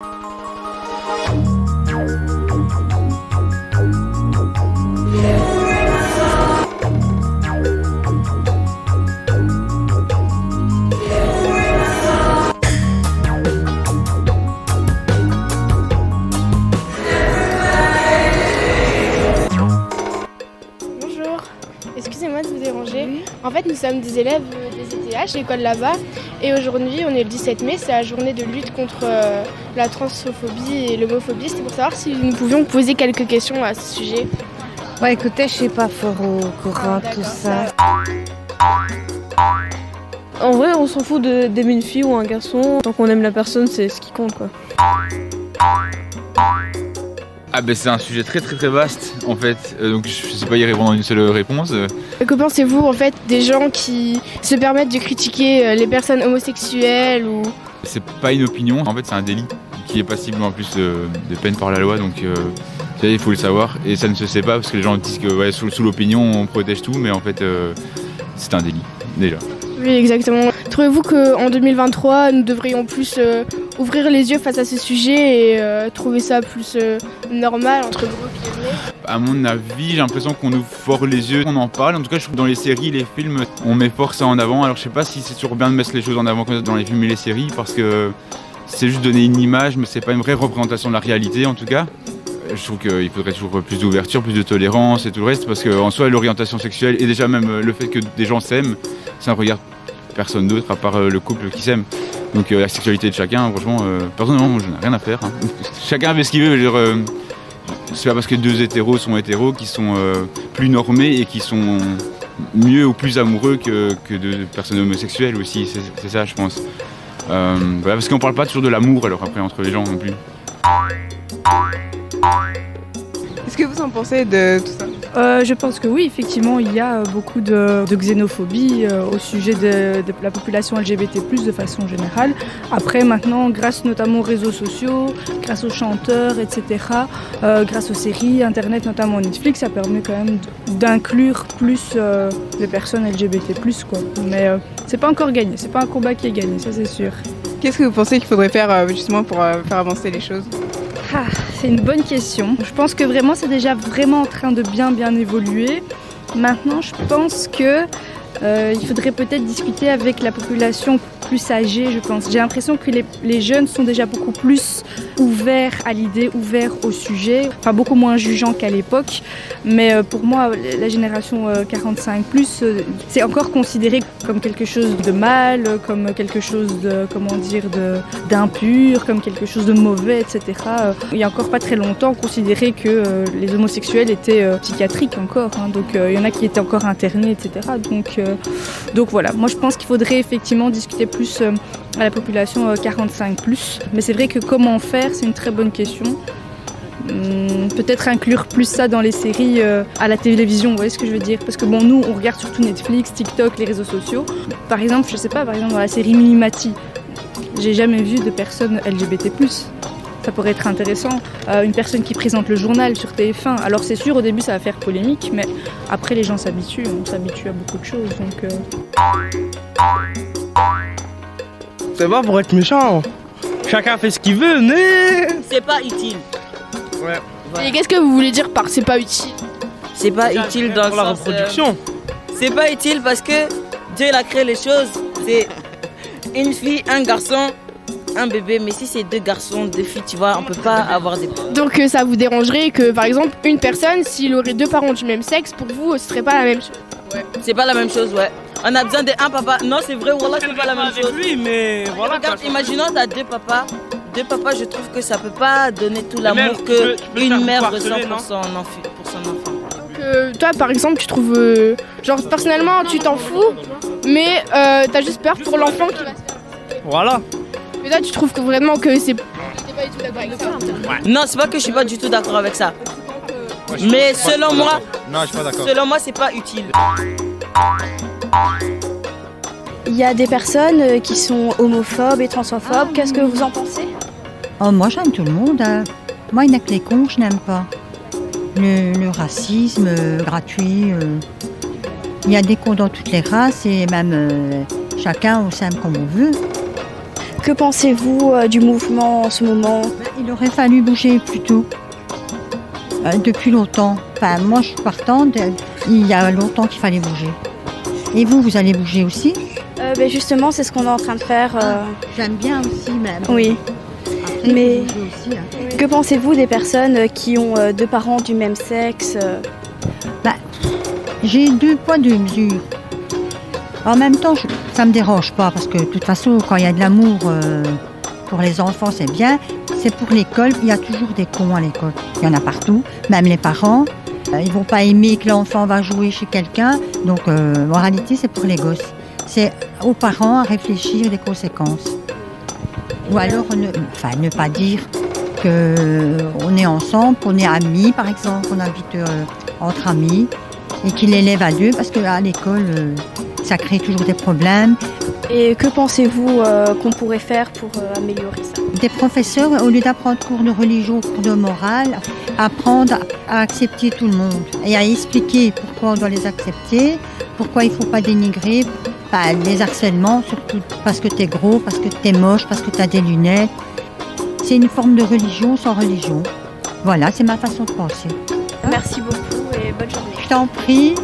Bonjour, excusez-moi de vous déranger. En fait, nous sommes des élèves des ETH, l'école là-bas, et aujourd'hui, on est le 17 mai, c'est la journée de lutte contre la transphobie et l'homophobie. C'était pour savoir si nous pouvions poser quelques questions à ce sujet. Ouais, écoutez, je suis pas fort au courant de tout ça. En vrai, on s'en fout d'aimer une fille ou un garçon. Tant qu'on aime la personne, c'est ce qui compte, quoi. Ah ben c'est un sujet très vaste en fait, donc je sais pas y répondre en une seule réponse. Que pensez-vous en fait des gens qui se permettent de critiquer les personnes homosexuelles ou... C'est pas une opinion, en fait c'est un délit qui est passible en plus de peine par la loi, donc il faut le savoir et ça ne se sait pas parce que les gens disent que ouais, sous l'opinion on protège tout, mais en fait c'est un délit déjà. Oui, exactement. Trouvez-vous qu'en 2023, nous devrions plus ouvrir les yeux face à ce sujet et trouver ça plus normal, entre gros guillemets? À mon avis, j'ai l'impression qu'on nous ford les yeux, on en parle. En tout cas, je trouve que dans les séries, les films, on met fort ça en avant. Alors je sais pas si c'est toujours bien de mettre les choses en avant comme ça dans les films et les séries, parce que c'est juste donner une image, mais c'est pas une vraie représentation de la réalité en tout cas. Je trouve qu'il faudrait toujours plus d'ouverture, plus de tolérance et tout le reste, parce qu'en soi, l'orientation sexuelle et déjà même le fait que des gens s'aiment, ça ne regarde personne d'autre à part le couple qui s'aime. Donc la sexualité de chacun, franchement, personnellement, moi, je n'ai rien à faire. Hein. Chacun fait ce qu'il veut. C'est pas parce que deux hétéros sont hétéros qu'ils sont plus normés et qui sont mieux ou plus amoureux que deux personnes homosexuelles aussi. C'est ça, je pense. Voilà, parce qu'on parle pas toujours de l'amour alors après entre les gens non plus. Qu'est-ce que vous en pensez de tout ça ? Je pense que oui, effectivement, il y a beaucoup de xénophobie au sujet de la population LGBT+, de façon générale. Après, maintenant, grâce notamment aux réseaux sociaux, grâce aux chanteurs, etc., grâce aux séries, Internet, notamment Netflix, ça permet quand même d'inclure plus les personnes LGBT+, quoi. Mais c'est pas encore gagné, c'est pas un combat qui est gagné, ça c'est sûr. Qu'est-ce que vous pensez qu'il faudrait faire justement pour faire avancer les choses ? C'est une bonne question. Je pense que vraiment c'est déjà vraiment en train de bien évoluer. Maintenant, je pense que il faudrait peut-être discuter avec la population plus âgée, je pense. J'ai l'impression que les jeunes sont déjà beaucoup plus ouverts à l'idée, ouverts au sujet, enfin beaucoup moins jugeants qu'à l'époque. Mais pour moi, la génération 45+, c'est encore considéré comme quelque chose de mal, comme quelque chose de, d'impur, comme quelque chose de mauvais, etc. Il y a encore pas très longtemps, on considérait que les homosexuels étaient psychiatriques encore, hein, donc il y en a qui étaient encore internés, etc. Donc voilà, moi je pense qu'il faudrait effectivement discuter plus à la population 45+. Mais c'est vrai que comment faire, c'est une très bonne question. Peut-être inclure plus ça dans les séries à la télévision, vous voyez ce que je veux dire? Parce que bon, nous, on regarde surtout Netflix, TikTok, les réseaux sociaux. Par exemple, je sais pas, dans la série Minimati, j'ai jamais vu de personnes LGBT+. Ça pourrait être intéressant. Une personne qui présente le journal sur TF1. Alors c'est sûr, au début, ça va faire polémique, mais après, les gens s'habituent. On s'habitue à beaucoup de choses, donc... C'est pas pour être méchant. Chacun fait ce qu'il veut, mais... C'est pas utile. Ouais. Et qu'est-ce que vous voulez dire par c'est pas utile? C'est pas utile dans pour la reproduction. C'est pas utile parce que Dieu il a créé les choses. C'est une fille, un garçon, un bébé. Mais si c'est deux garçons, deux filles, tu vois, on peut pas avoir des... Donc ça vous dérangerait que par exemple une personne, s'il aurait deux parents du même sexe, pour vous ce serait pas la même chose? Ouais. C'est pas la même chose, ouais. On a besoin d'un papa. Non, c'est vrai, voilà, c'est pas la même chose. Lui, mais voilà. Regarde, imaginons t'as deux papas. Deux papas, je trouve que ça peut pas donner tout l'amour qu'une mère ressent pour son enfant. Donc toi par exemple tu trouves genre personnellement tu t'en fous mais t'as juste peur pour l'enfant qui va se faire. Voilà. Mais là tu trouves que vraiment que c'est... T'es pas du tout d'accord avec ça? Ouais. Non, c'est pas que je suis pas du tout d'accord avec ça. Mais selon moi, non, je suis pas d'accord. Selon moi, c'est pas utile. Il y a des personnes qui sont homophobes et transphobes. Qu'est-ce que vous en pensez? Oh, moi j'aime tout le monde. Hein. Moi, il n'y a que les cons, je n'aime pas. Le racisme gratuit. Il y a des cons dans toutes les races et même chacun on s'aime comme on veut. Que pensez-vous du mouvement en ce moment? Il aurait fallu bouger plus tôt. Depuis longtemps. Enfin, moi, je suis partante. Il y a longtemps qu'il fallait bouger. Et vous allez bouger aussi? Justement, c'est ce qu'on est en train de faire. J'aime bien aussi, même. Oui. Après, Mais- il faut bouger aussi, hein. Que pensez-vous des personnes qui ont deux parents du même sexe? J'ai 2 poids, 2 mesures. En même temps, ça ne me dérange pas parce que de toute façon, quand il y a de l'amour pour les enfants, c'est bien. C'est pour l'école, il y a toujours des cons à l'école. Il y en a partout, même les parents. Ils ne vont pas aimer que l'enfant va jouer chez quelqu'un. Donc, en réalité, c'est pour les gosses. C'est aux parents à réfléchir les conséquences. Ou alors, ne pas dire qu'on est ensemble, qu'on est amis, par exemple, qu'on habite entre amis. Et qu'il élève à 2 parce qu'à l'école, ça crée toujours des problèmes. Et que pensez-vous qu'on pourrait faire pour améliorer ça? Des professeurs, au lieu d'apprendre cours de religion, cours de morale, apprendre à accepter tout le monde et à expliquer pourquoi on doit les accepter, pourquoi il ne faut pas dénigrer, les harcèlements, surtout parce que tu es gros, parce que tu es moche, parce que tu as des lunettes. C'est une forme de religion sans religion. Voilà, c'est ma façon de penser. Merci beaucoup et bonne journée. Je t'en prie.